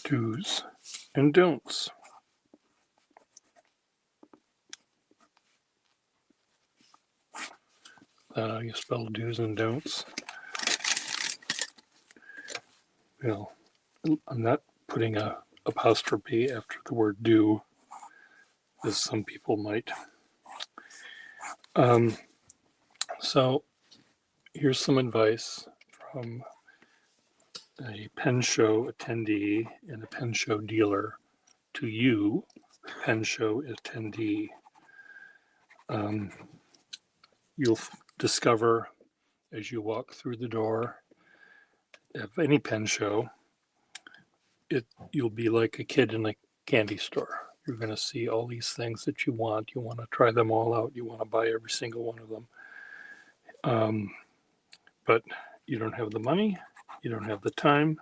Do's and don'ts. That how you spell do's and don'ts? Well, I'm not putting a apostrophe after the word do, as some people might. So here's some advice from a pen show attendee and a pen show dealer to you, pen show attendee. You'll discover as you walk through the door of any pen show, you'll be like a kid in a candy store. You're going to see all these things that you want. You want to try them all out. You want to buy every single one of them. But you don't have the money. You don't have the time.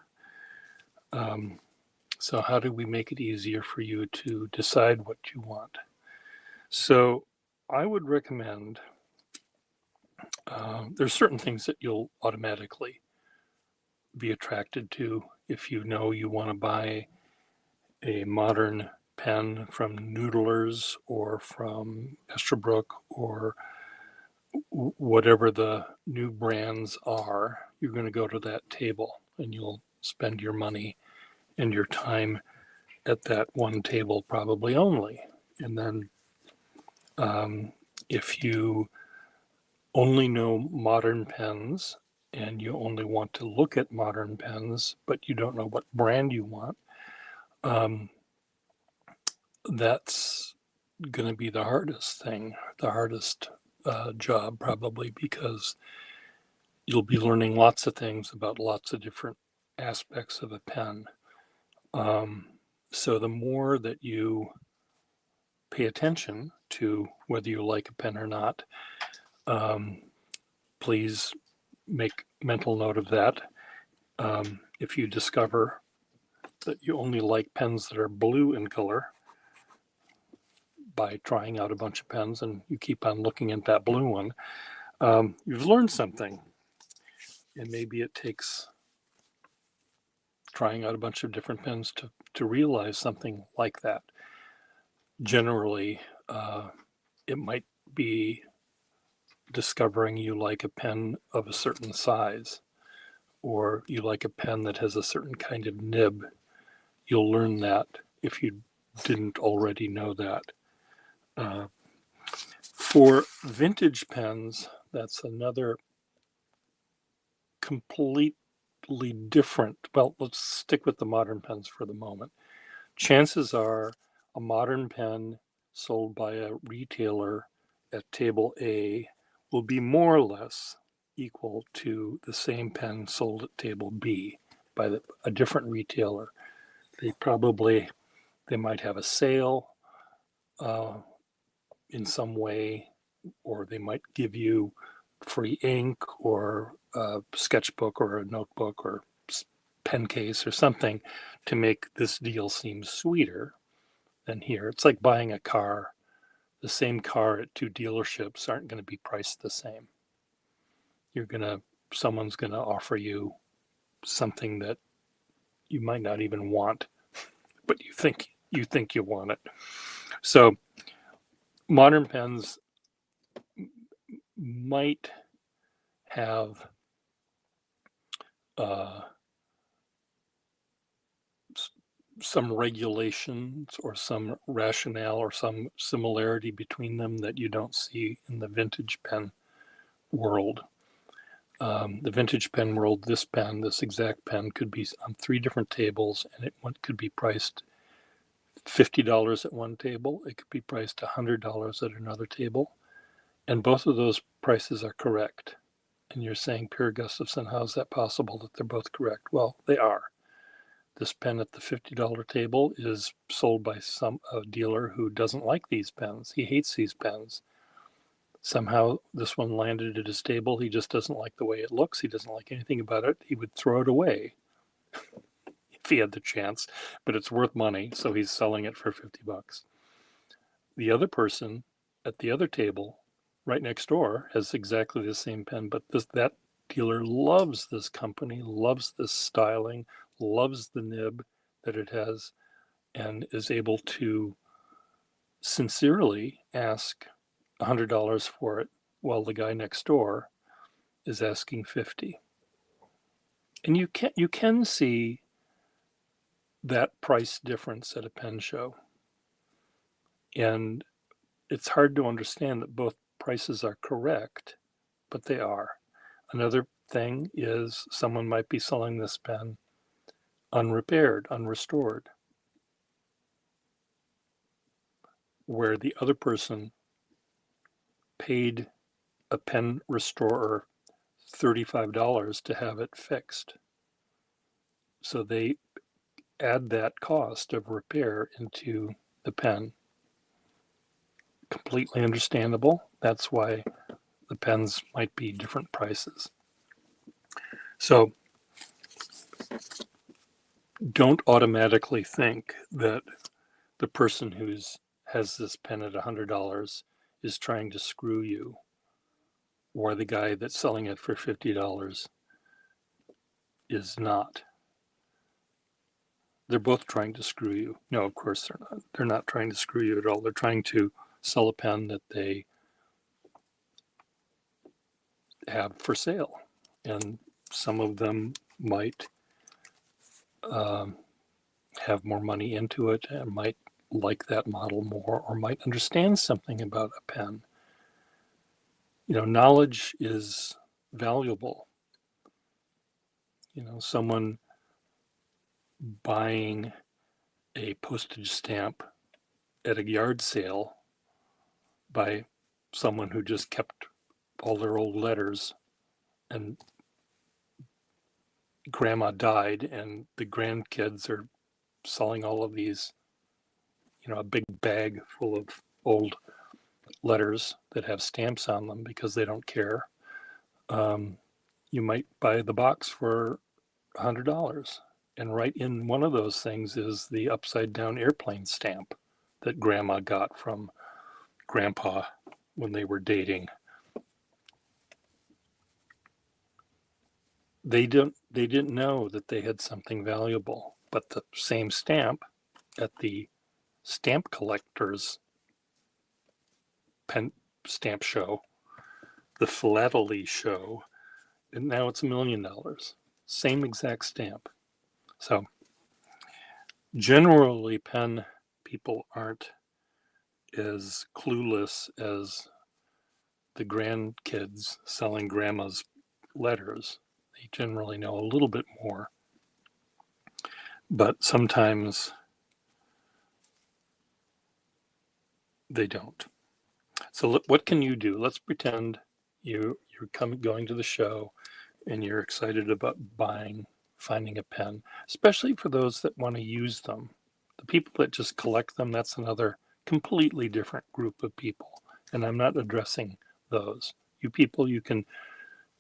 So how do we make it easier for you to decide what you want? So I would recommend, there's certain things that you'll automatically be attracted to if you know you want to buy a modern pen from Noodlers or from Estabrook or whatever the new brands are. You're going to go to that table and you'll spend your money and your time at that one table probably only. And then if you only know modern pens and you only want to look at modern pens, but you don't know what brand you want, that's going to be the hardest thing, the hardest job probably, because you'll be learning lots of things about lots of different aspects of a pen. So the more that you pay attention to whether you like a pen or not, please make mental note of that. If you discover that you only like pens that are blue in color by trying out a bunch of pens and you keep on looking at that blue one, you've learned something. And maybe it takes trying out a bunch of different pens to realize something like that. Generally, it might be discovering you like a pen of a certain size, or you like a pen that has a certain kind of nib. You'll learn that if you didn't already know that. For vintage pens, that's another completely different. Well, let's stick with the modern pens for the moment. Chances are a modern pen sold by a retailer at table A will be more or less equal to the same pen sold at table B by a different retailer. They might have a sale in some way, or they might give you free ink or a sketchbook or a notebook or pen case or something to make this deal seem sweeter than here. It's like buying a car. The same car at two dealerships aren't going to be priced the same. Someone's going to offer you something that you might not even want, but you think you want it. So modern pens might have some regulations or some rationale or some similarity between them that you don't see in the vintage pen world. The vintage pen world, this exact pen could be on 3 different tables, and it could be priced $50 at one table. It could be priced $100 at another table. And both of those prices are correct. And you're saying, Pierre Gustafson, how is that possible that they're both correct? Well, they are. This pen at the $50 table is sold by a dealer who doesn't like these pens. He hates these pens. Somehow this one landed at his table. He just doesn't like the way it looks. He doesn't like anything about it. He would throw it away if he had the chance, but it's worth money, so he's selling it for $50. The other person at the other table right next door has exactly the same pen, but that dealer loves this company, loves this styling, loves the nib. that it has and is able to sincerely ask $100 for it while the guy next door is asking 50. And you can see that price difference at a pen show. And it's hard to understand that both prices are correct, but they are. Another thing is someone might be selling this pen unrepaired, unrestored, where the other person paid a pen restorer $35 to have it fixed. So they add that cost of repair into the pen. Completely understandable. That's why the pens might be different prices. So don't automatically think that the person who has this pen at $100 is trying to screw you, or the guy that's selling it for $50 is not. They're both trying to screw you. No, of course they're not. They're not trying to screw you at all. They're trying to sell a pen that they have for sale. And some of them might have more money into it and might like that model more, or might understand something about a pen. Knowledge is valuable. Someone buying a postage stamp at a yard sale by someone who just kept all their old letters, and grandma died and the grandkids are selling all of these, a big bag full of old letters that have stamps on them because they don't care. You might buy the box for $100, and right in one of those things is the upside down airplane stamp that grandma got from grandpa when they were dating. They didn't know that they had something valuable, but the same stamp at the stamp collector's pen stamp show, the philately show, and now it's $1 million. Same exact stamp. So generally, pen people aren't as clueless as the grandkids selling grandma's letters. They generally know a little bit more, but sometimes they don't. So what can you do? Let's pretend you're going to the show and you're excited about finding a pen, especially for those that want to use them. The people that just collect them, that's another completely different group of people. And I'm not addressing those. You people, you can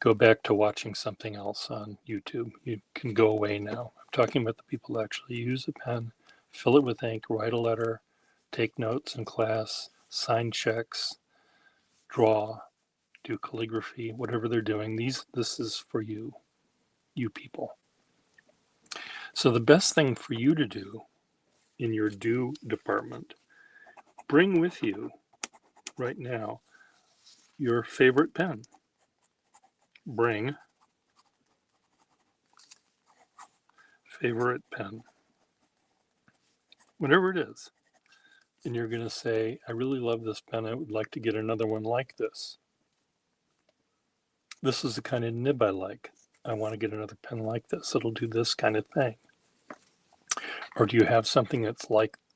go back to watching something else on YouTube. You can go away now. I'm talking about the people that actually use a pen, fill it with ink, write a letter, take notes in class, sign checks, draw, do calligraphy, whatever they're doing. This is for you people. So the best thing for you to do in your do department, bring with you right now your favorite pen. Bring favorite pen, whatever it is. And you're going to say, I really love this pen. I would like to get another one like this. This is the kind of nib I like. I want to get another pen like this. It'll do this kind of thing. Or do you have something that's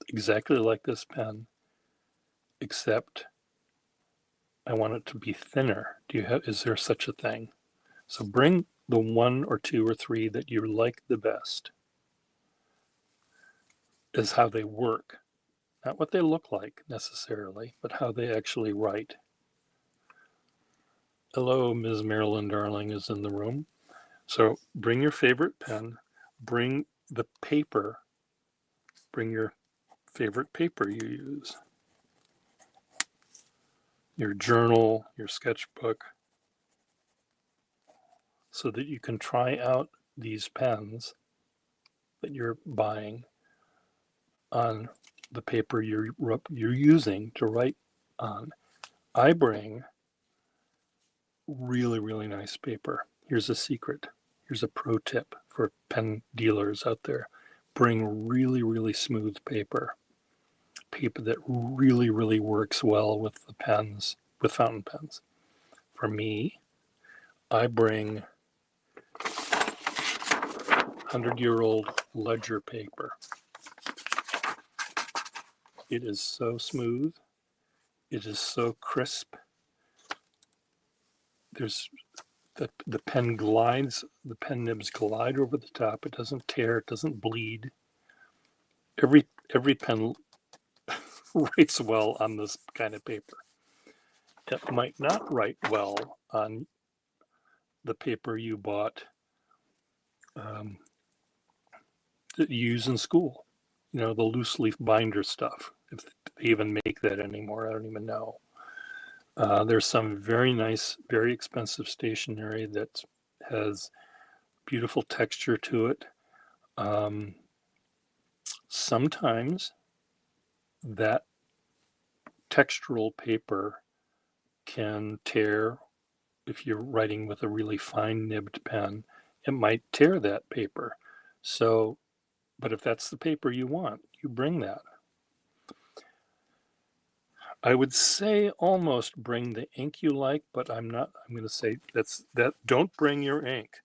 exactly like this pen, except I want it to be thinner? Is there such a thing? So bring the one or two or three that you like the best as how they work. Not what they look like necessarily, but how they actually write. Hello, Ms. Marilyn Darling is in the room. So bring your favorite pen, bring the paper, bring your favorite paper you use, your journal, your sketchbook, so that you can try out these pens that you're buying on the paper you're using to write on. I bring really, really nice paper. Here's a secret. Here's a pro tip for pen dealers out there. Bring really, really smooth paper. Paper that really, really works well with the pens, with fountain pens. For me, I bring 100-year-old ledger paper. It is so smooth. It is so crisp. There's the pen glides, the pen nibs glide over the top. It doesn't tear, it doesn't bleed. Every pen writes well on this kind of paper. It might not write well on the paper you bought that you use in school. You know, the loose leaf binder stuff. If they even make that anymore, I don't even know. There's some very nice, very expensive stationery that has beautiful texture to it. Sometimes that textural paper can tear. If you're writing with a really fine nibbed pen, it might tear that paper. So, but if that's the paper you want, you bring that. I would say almost bring the ink you like, but I'm not. I'm going to say that. Don't bring your ink.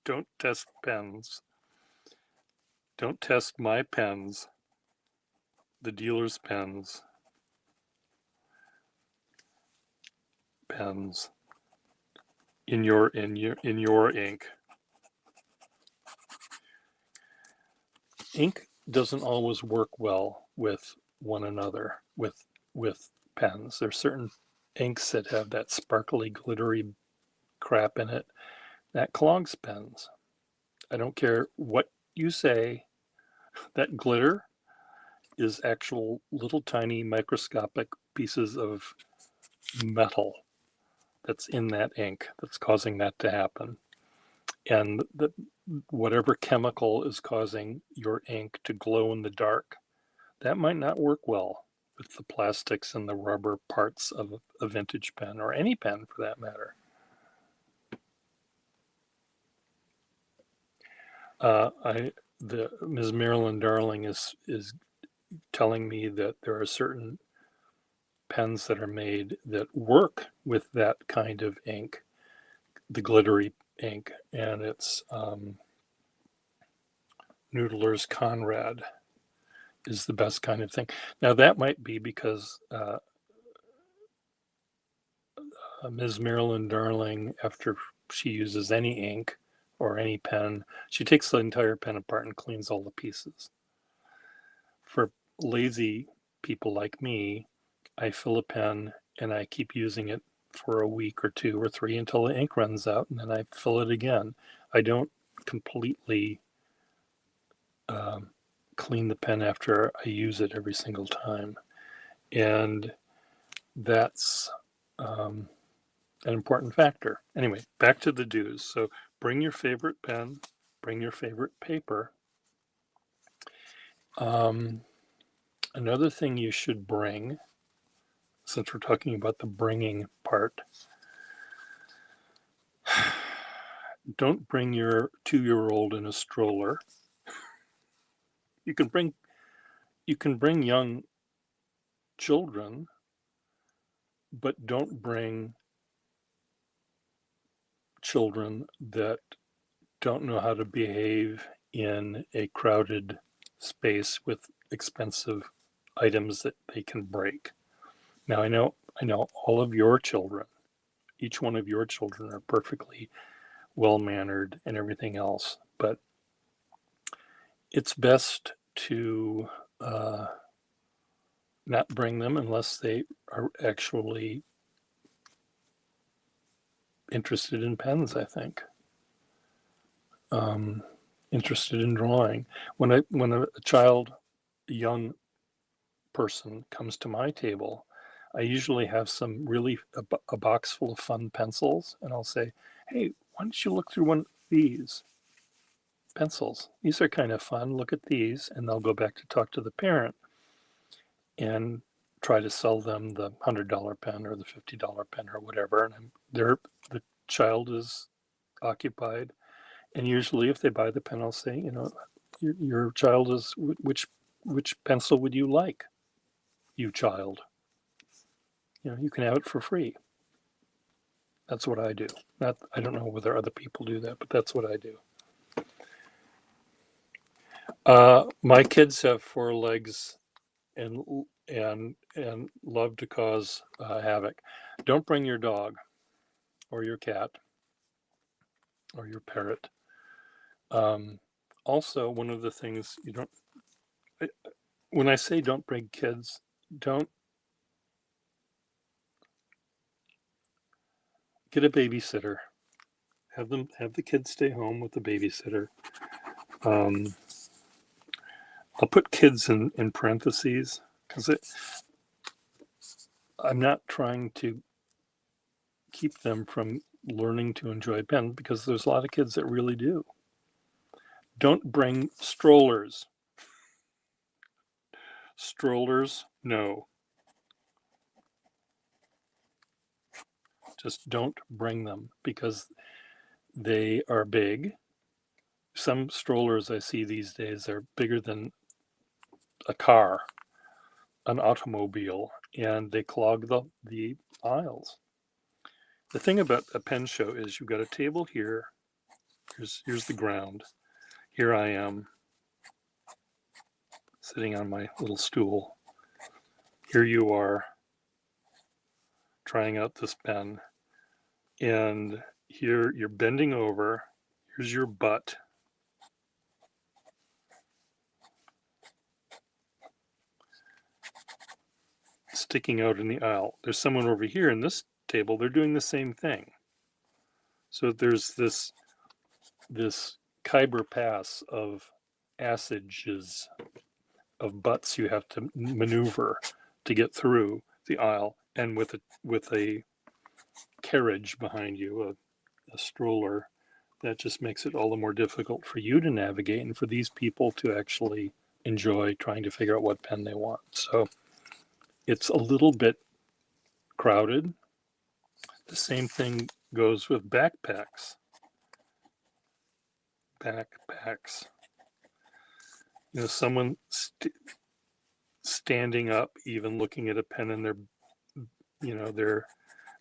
Don't test pens. Don't test my pens. The dealer's pens. In your ink. Ink doesn't always work well with one another with pens. There's certain inks that have that sparkly, glittery crap in it that clogs pens. I don't care what you say, that glitter is actual little tiny microscopic pieces of metal that's in that ink that's causing that to happen. And whatever chemical is causing your ink to glow in the dark, that might not work well with the plastics and the rubber parts of a vintage pen, or any pen for that matter. Ms. Marilyn Darling is telling me that there are certain pens that are made that work with that kind of ink, the glittery ink, and it's Noodler's Conrad is the best kind of thing. Now that might be because Ms. Marilyn Darling, after she uses any ink or any pen, she takes the entire pen apart and cleans all the pieces. For lazy people like me, I fill a pen and I keep using it for a week or 2 or 3 until the ink runs out, and then I fill it again. I don't completely clean the pen after I use it every single time. And that's an important factor. Anyway, back to the do's. So bring your favorite pen, bring your favorite paper. Another thing you should bring, since we're talking about the bringing part, don't bring your 2-year-old in a stroller. You can bring young children, but don't bring children that don't know how to behave in a crowded space with expensive items that they can break. Now I know all of your children, each one of your children are perfectly well-mannered and everything else, but it's best to not bring them unless they are actually interested in pens, I think. Interested in drawing. When a child, a young person comes to my table, I usually have a box full of fun pencils, and I'll say, hey, why don't you look through one of these? pencils. These are kind of fun. Look at these. And they'll go back to talk to the parent and try to sell them the $100 pen or the $50 pen or whatever. And the child is occupied. And usually if they buy the pen, I'll say, you know, your child is, which pencil would you like, you child? You know, you can have it for free. That's what I do. I don't know whether other people do that, but that's what I do. My kids have 4 legs and love to cause havoc. Don't bring your dog or your cat or your parrot. Also, one of the things you don't, when I say don't bring kids, don't get a babysitter. Have the kids stay home with the babysitter. I'll put kids in parentheses because I'm not trying to keep them from learning to enjoy pen, because there's a lot of kids that really do. Don't bring strollers. Strollers, no. Just don't bring them because they are big. Some strollers I see these days are bigger than a car, an automobile, and they clog the aisles. The thing about a pen show is you've got a table here. Here's the ground. Here I am sitting on my little stool. Here you are trying out this pen. And here you're bending over. Here's your butt. Sticking out in the aisle. There's someone over here in this table. They're doing the same thing. So there's this Khyber pass of passages of butts you have to maneuver to get through the aisle, and with a carriage behind you, a stroller, that just makes it all the more difficult for you to navigate and for these people to actually enjoy trying to figure out what pen they want. So it's a little bit crowded. The same thing goes with backpacks. Backpacks. You know, someone standing up, even looking at a pen, and they're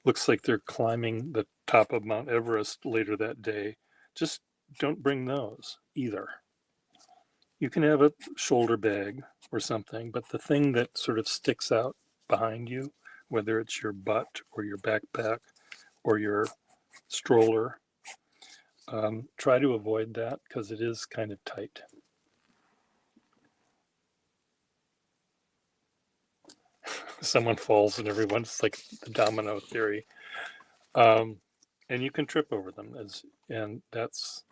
looks like they're climbing the top of Mount Everest later that day. Just don't bring those either. You can have a shoulder bag or something, but the thing that sort of sticks out behind you, whether it's your butt or your backpack or your stroller, try to avoid that because it is kind of tight. Someone falls and everyone's like the domino theory. And you can trip over them, and that's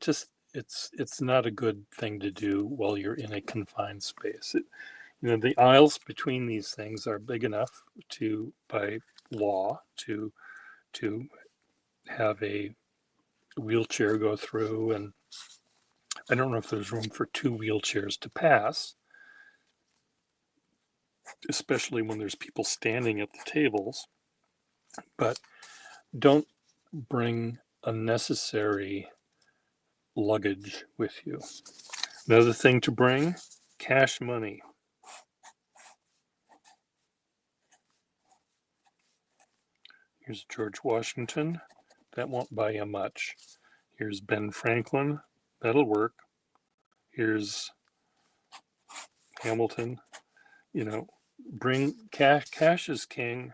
it's not a good thing to do while you're in a confined space. The aisles between these things are big enough by law, to have a wheelchair go through, and I don't know if there's room for 2 wheelchairs to pass, especially when there's people standing at the tables. But don't bring unnecessary luggage with you. Another thing to bring, cash money. Here's George Washington. That won't buy you much. Here's Ben Franklin. That'll work. Here's Hamilton. Bring cash. Cash is king.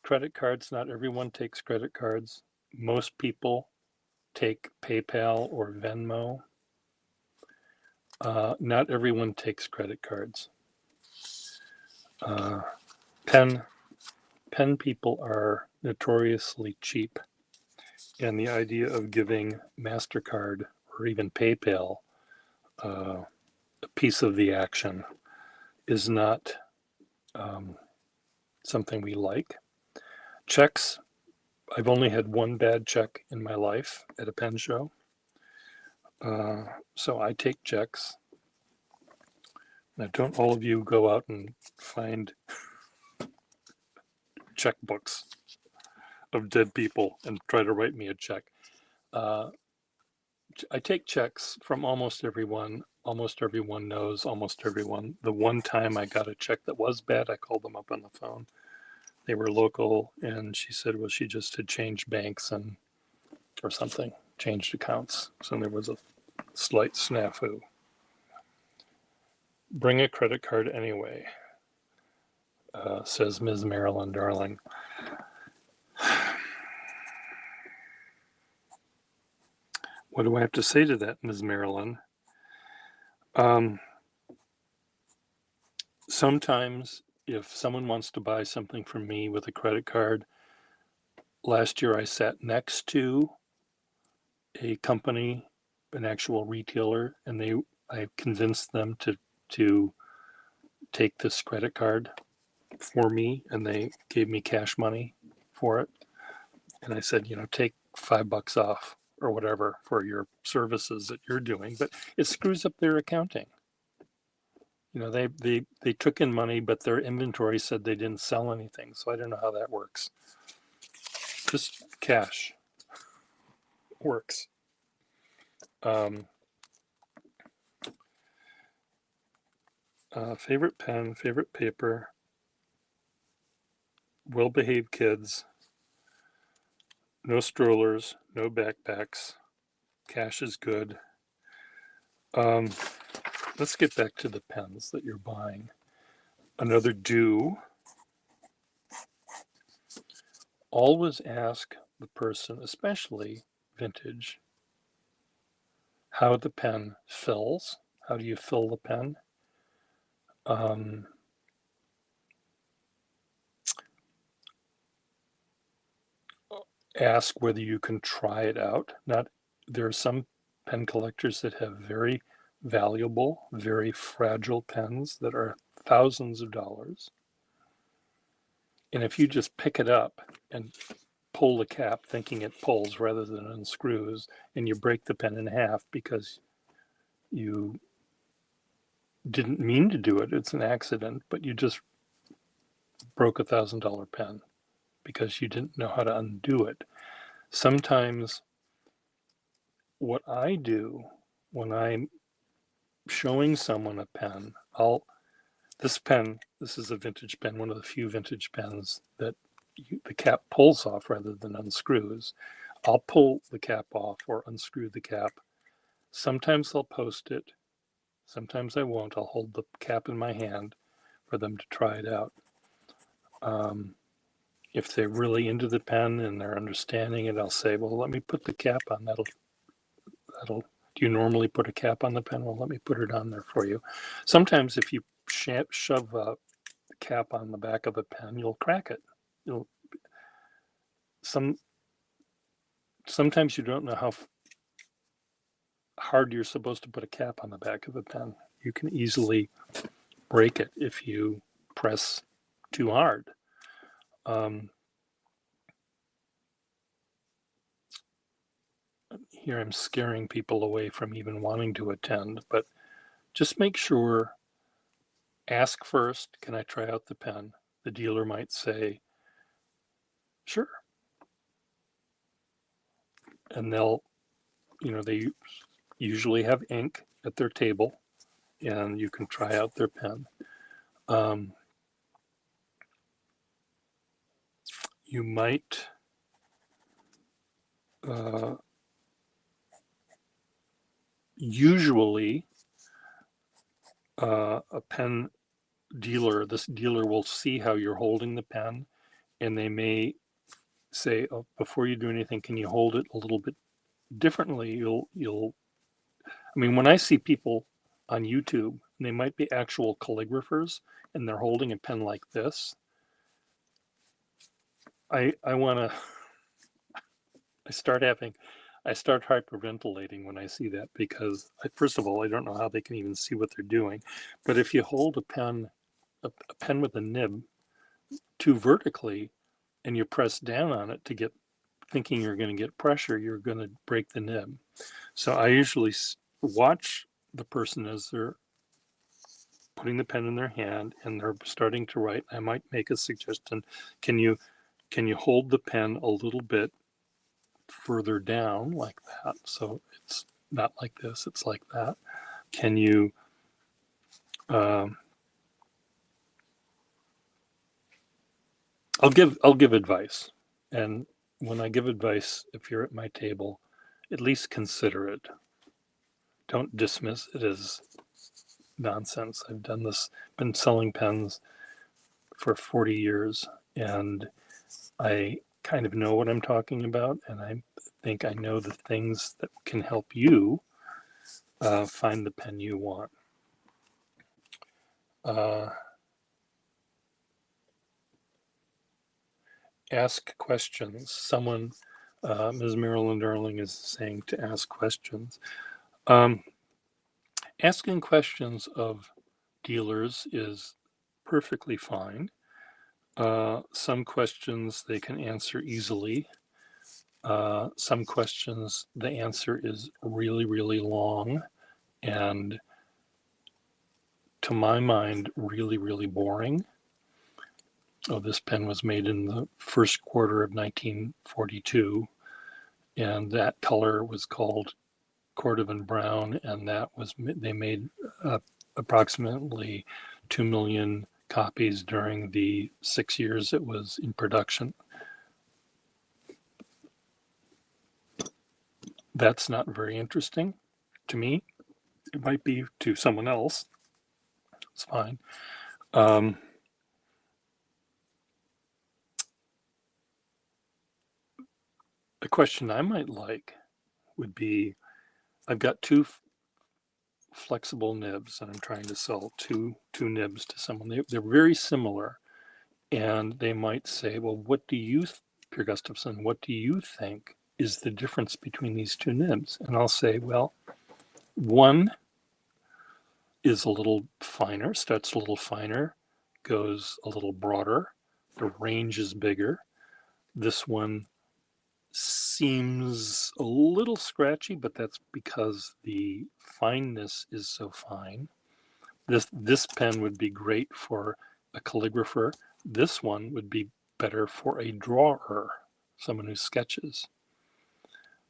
Credit cards, not everyone takes credit cards. Most people take PayPal or Venmo. Not everyone takes credit cards. Pen people are notoriously cheap, and the idea of giving MasterCard or even PayPal a piece of the action is not something we like. Checks, I've only had one bad check in my life at a pen show. So I take checks. Now, don't all of you go out and find checkbooks of dead people and try to write me a check. I take checks from almost everyone. Almost everyone knows almost everyone. The one time I got a check that was bad, I called them up on the phone. They were local, and she said, well, she just had changed banks or something, changed accounts. So there was a slight snafu. Bring a credit card anyway, says Ms. Marilyn Darling. What do I have to say to that, Ms. Marilyn? Sometimes if someone wants to buy something from me with a credit card, last year I sat next to a company, an actual retailer, and I convinced them to take this credit card for me, and they gave me cash money for it. And I said, take $5 off or whatever for your services that you're doing, but it screws up their accounting. They took in money, but their inventory said they didn't sell anything. So I don't know how that works. Just cash works. Favorite pen, favorite paper, well-behaved kids, no strollers, no backpacks, cash is good. Let's get back to the pens that you're buying. Another do. Always ask the person, especially vintage, how the pen fills. How do you fill the pen? Ask whether you can try it out. There are some pen collectors that have very valuable, very fragile pens that are thousands of dollars. And if you just pick it up and pull the cap thinking it pulls rather than unscrews, and you break the pen in half because you didn't mean to do it, it's an accident, but you just broke $1,000 pen because you didn't know how to undo it. Sometimes what I do when I'm showing someone a pen, this is a vintage pen, one of the few vintage pens that the cap pulls off rather than unscrews. I'll pull the cap off or unscrew the cap. Sometimes I'll post it. Sometimes I won't. I'll hold the cap in my hand for them to try it out. If they're really into the pen and they're understanding it, I'll say, well, let me put the cap on. Do you normally put a cap on the pen? Well, let me put it on there for you. Sometimes if you shove a cap on the back of a pen, you'll crack it. Sometimes you don't know how hard you're supposed to put a cap on the back of a pen. You can easily break it if you press too hard. Here I'm scaring people away from even wanting to attend, but just make sure, ask first, can I try out the pen? The dealer might say, sure. And they usually have ink at their table and you can try out their pen. You might usually a pen dealer, this dealer will see how you're holding the pen, and they may say, oh, before you do anything, can you hold it a little bit differently? When I see people on YouTube, and they might be actual calligraphers, and they're holding a pen like this, I start hyperventilating when I see that, because first of all, I don't know how they can even see what they're doing. But if you hold a pen with a nib too vertically, and you press down on it to get, thinking you're going to get pressure, you're going to break the nib. So I usually watch the person as they're putting the pen in their hand and they're starting to write. I might make a suggestion. Can you hold the pen a little bit further down like that? So it's not like this, it's like that. Can you I'll give advice. And when I give advice, if you're at my table, at least consider it. Don't dismiss it as nonsense. I've done this, been selling pens for 40 years, and I kind of know what I'm talking about, and I think I know the things that can help you find the pen you want. Ask questions. Someone, Ms. Marilyn Darling, is saying to ask questions. Asking questions of dealers is perfectly fine. Some questions they can answer easily. Some questions, the answer is really, really long and, to my mind, really, really boring. Oh, this pen was made in the first quarter of 1942, and that color was called Cordovan Brown, and that was, they made approximately 2 million copies during the 6 years it was in production. That's not very interesting to me. It might be to someone else. It's fine. A question I might like would be, I've got two flexible nibs and I'm trying to sell two nibs to someone. They're very similar, and they might say, well, what do you, Pierre Gustafson, what do you think is the difference between these two nibs? And I'll say, well, one is a little finer, starts a little finer, goes a little broader, the range is bigger. This one seems a little scratchy, but that's because the fineness is so fine. This pen would be great for a calligrapher. This one would be better for a drawer, someone who sketches.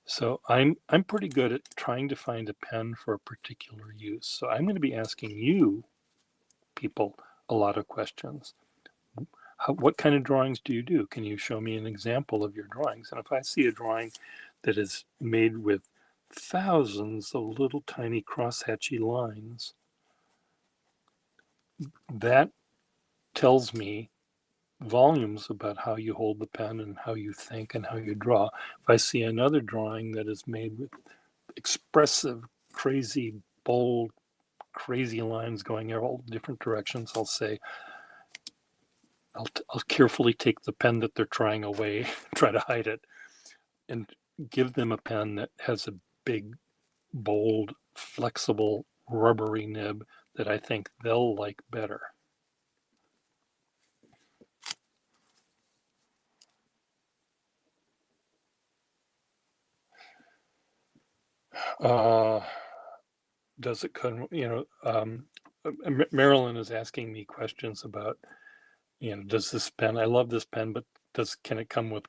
So I'm pretty good at trying to find a pen for a particular use. So I'm going to be asking you people a lot of questions. What kind of drawings do you do? Can you show me an example of your drawings? And if I see a drawing that is made with thousands of little tiny crosshatchy lines, that tells me volumes about how you hold the pen and how you think and how you draw. If I see another drawing that is made with expressive, crazy, bold, crazy lines going all different directions, I'll say, I'll carefully take the pen that they're trying away, try to hide it, and give them a pen that has a big, bold, flexible, rubbery nib that I think they'll like better. Does it, Marilyn is asking me questions about, does this pen, I love this pen, but can it come with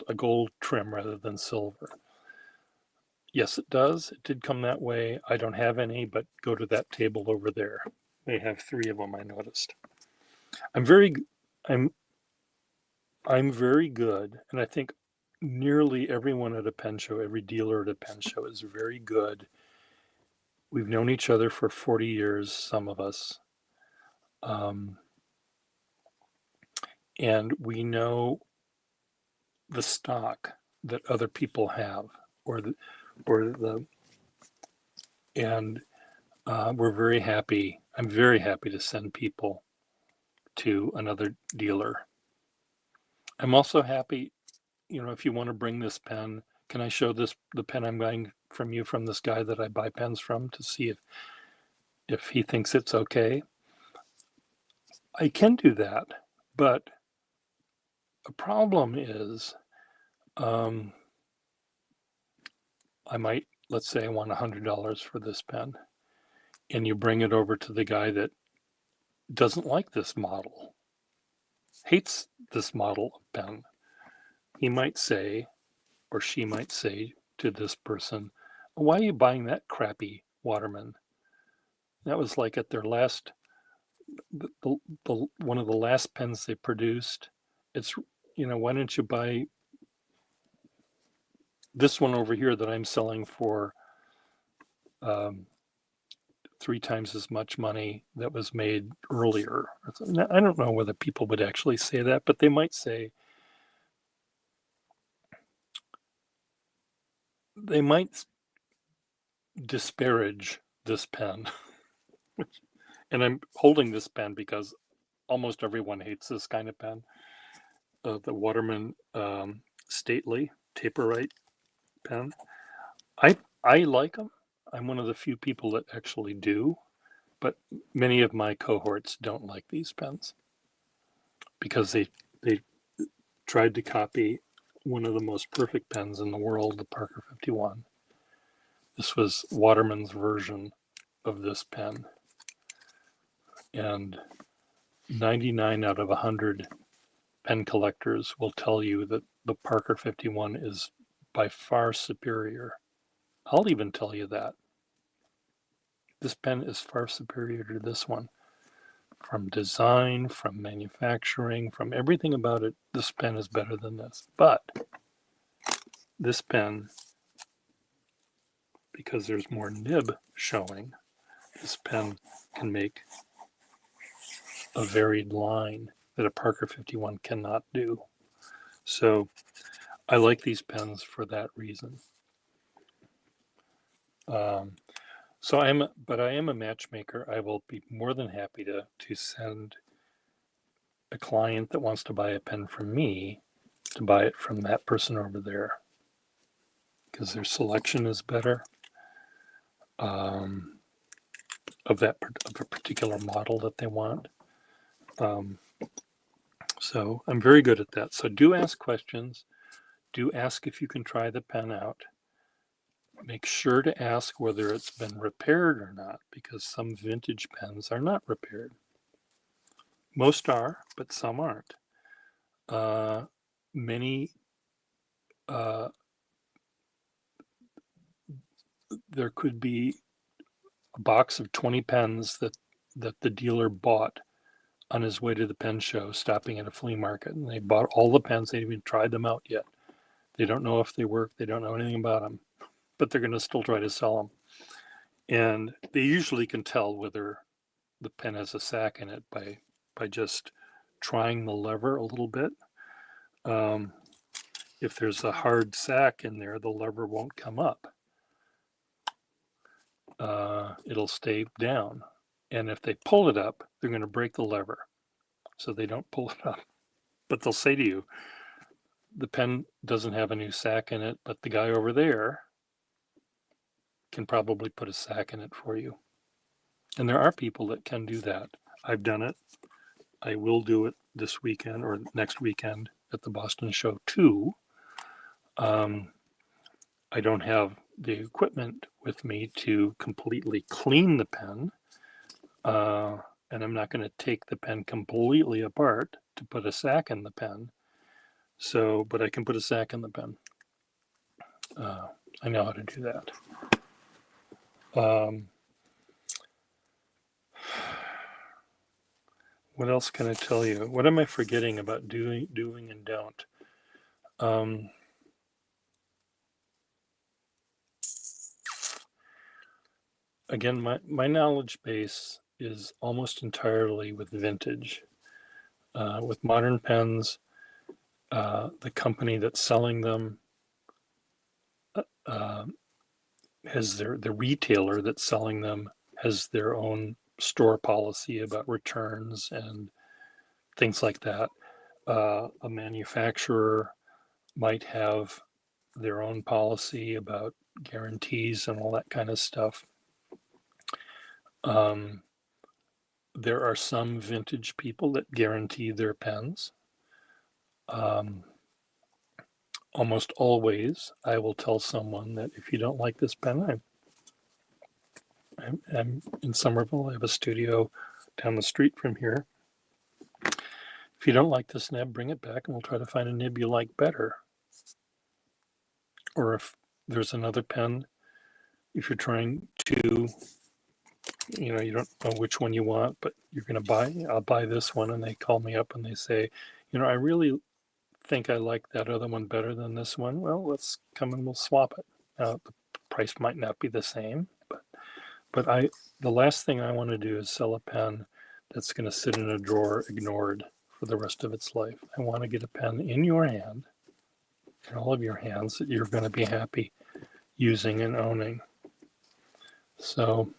a gold trim rather than silver? Yes, it does. It did come that way. I don't have any, but go to that table over there. They have 3 of them, I noticed. I'm very good, and I think nearly everyone at a pen show, every dealer at a pen show is very good. We've known each other for 40 years, some of us. And we know the stock that other people have, and we're very happy. I'm very happy to send people to another dealer. I'm also happy, if you want to bring this pen, can I show the pen I'm buying from you, from this guy that I buy pens from, to see if he thinks it's okay? I can do that, but A problem is, um, let's say I want $100 for this pen, and you bring it over to the guy that doesn't like this model, hates this model of pen. He might say, or she might say to this person, why are you buying that crappy Waterman? That was like at their last, one of the last pens they produced. It's, why don't you buy this one over here that I'm selling for um, 3 times as much money that was made earlier. I don't know whether people would actually say that, but they might say, they might disparage this pen. And I'm holding this pen because almost everyone hates this kind of pen. The Waterman Stately Taperite pen. I like them. I'm one of the few people that actually do, but many of my cohorts don't like these pens because they tried to copy one of the most perfect pens in the world, the Parker 51. This was Waterman's version of this pen, and 99 out of 100 pen collectors will tell you that the Parker 51 is by far superior. I'll even tell you that. This pen is far superior to this one. From design, from manufacturing, from everything about it, this pen is better than this. But this pen, because there's more nib showing, this pen can make a varied line that a Parker 51 cannot do. So I like these pens for that reason. So I am a matchmaker. I will be more than happy to send a client that wants to buy a pen from me to buy it from that person over there, because their selection is better of a particular model that they want. So I'm very good at that. So do ask questions. Do ask if you can try the pen out. Make sure to ask whether it's been repaired or not, because some vintage pens are not repaired. Most are, but some aren't. Many, there could be a box of 20 pens that the dealer bought on his way to the pen show, stopping at a flea market, and they bought all the pens. They haven't even tried them out yet. They don't know if they work. They don't know anything about them, but they're going to still try to sell them. And they usually can tell whether the pen has a sack in it by just trying the lever a little bit. If there's a hard sack in there, the lever won't come up. It'll stay down. And if they pull it up, they're going to break the lever. So they don't pull it up. But they'll say to you, the pen doesn't have a new sack in it, but the guy over there can probably put a sack in it for you. And there are people that can do that. I've done it. I will do it this weekend or next weekend at the Boston Show too. I don't have the equipment with me to completely clean the pen. And I'm not going to take the pen completely apart to put a sack in the pen. So, but I can put a sack in the pen. I know how to do that. What else can I tell you? What am I forgetting about doing and don't? Again, my knowledge base is almost entirely with vintage. With modern pens, the company that's selling them has the retailer that's selling them has their own store policy about returns and things like that. A manufacturer might have their own policy about guarantees and all that kind of stuff. There are some vintage people that guarantee their pens. Almost always, I will tell someone that if you don't like this pen, I'm in Somerville. I have a studio down the street from here. If you don't like this nib, bring it back and we'll try to find a nib you like better. Or if there's another pen, if you're trying to, you don't know which one you want, but you're going to buy, I'll buy this one. And they call me up and they say, I really think I like that other one better than this one. Well, let's come and we'll swap it. Now, the price might not be the same, but the last thing I want to do is sell a pen that's going to sit in a drawer ignored for the rest of its life. I want to get a pen in your hand, in all of your hands, that you're going to be happy using and owning. So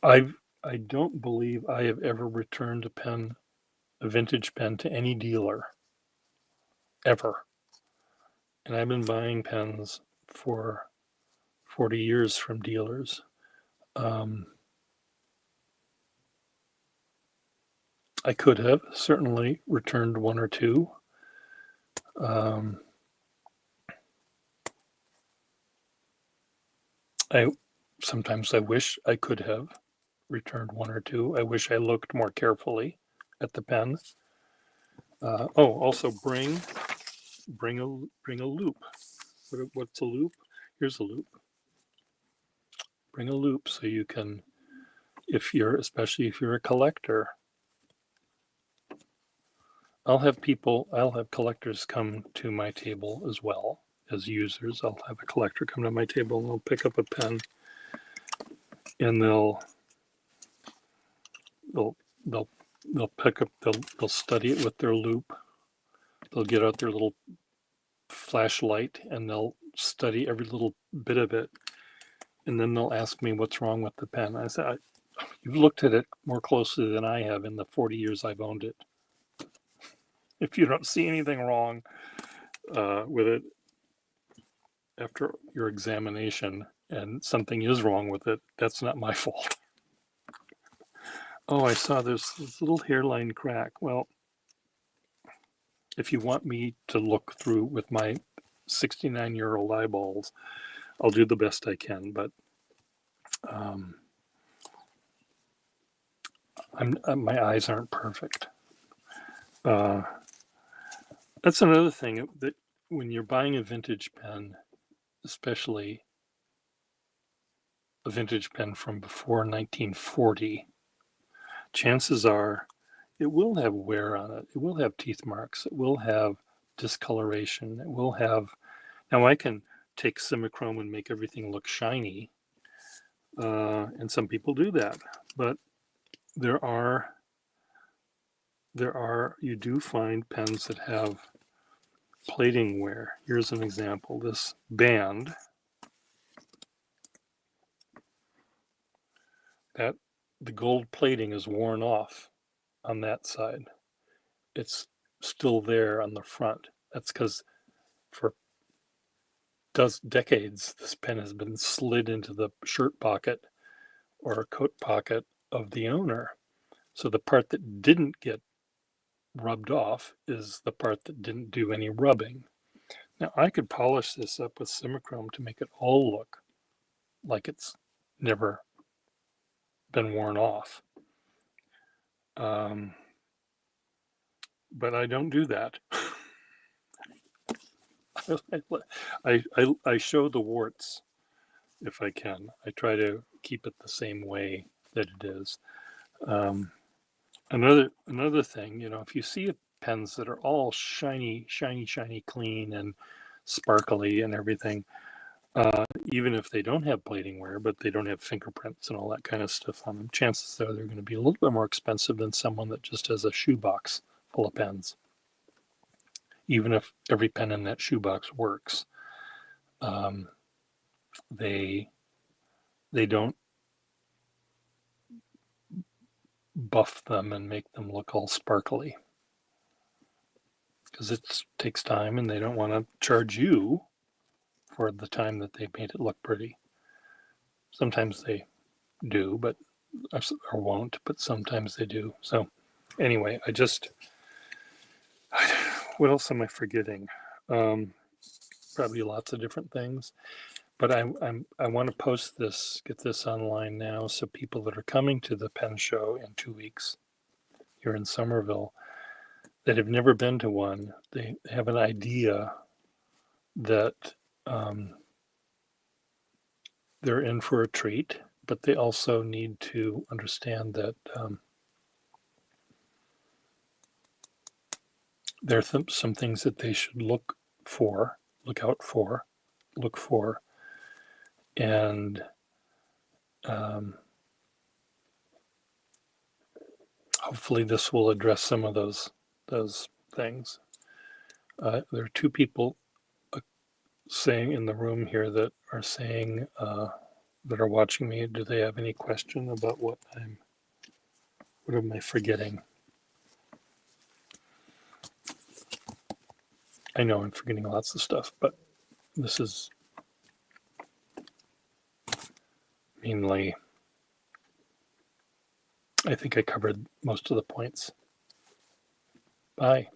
I don't believe I have ever returned a vintage pen, to any dealer, ever. And I've been buying pens for 40 years from dealers. I could have certainly returned one or two. Sometimes I wish I could have returned one or two. I wish I looked more carefully at the pen. Also bring a loop. What's a loop? Here's a loop. Bring a loop so you can, especially if you're a collector. I'll have collectors come to my table as well as users. I'll have a collector come to my table and they'll pick up a pen and they'll study it with their loop. They'll get out their little flashlight and they'll study every little bit of it. And then they'll ask me what's wrong with the pen. I said, you've looked at it more closely than I have in the 40 years I've owned it. If you don't see anything wrong with it after your examination and something is wrong with it, that's not my fault. Oh, I saw there's this little hairline crack. Well, if you want me to look through with my 69-year-old eyeballs, I'll do the best I can, but my eyes aren't perfect. That's another thing, that when you're buying a vintage pen, especially a vintage pen from before 1940, chances are it will have wear on it. It will have teeth marks. It will have discoloration. It will have. Now I can take Simichrome and make everything look shiny, and some people do that. But you do find pens that have plating wear. Here's an example. This band, that the gold plating is worn off on that side. It's still there on the front. That's because for decades this pen has been slid into the shirt pocket or coat pocket of the owner. So the part that didn't get rubbed off is the part that didn't do any rubbing. Now I could polish this up with Simichrome to make it all look like it's never been worn off. But I don't do that. I show the warts if I can. I try to keep it the same way that it is. Another thing, if you see pens that are all shiny, clean and sparkly and everything, even if they don't have plating wear, but they don't have fingerprints and all that kind of stuff on them, chances are they're going to be a little bit more expensive than someone that just has a shoebox full of pens. Even if every pen in that shoebox works, they don't buff them and make them look all sparkly, because it takes time and they don't want to charge you for the time that they made it look pretty. Sometimes they do, or won't, but sometimes they do. So Anyway, what else am I forgetting? Probably lots of different things. But I want to post this, get this online now, so people that are coming to the Penn Show in 2 weeks here in Somerville that have never been to one, they have an idea that they're in for a treat, but they also need to understand that there are some things that they should look out for, and hopefully this will address some of those things. There are two people saying in the room here that are saying that are watching me. Do they have any question about what am I forgetting? I know I'm forgetting lots of stuff, but this is mainly, I think I covered most of the points. Bye.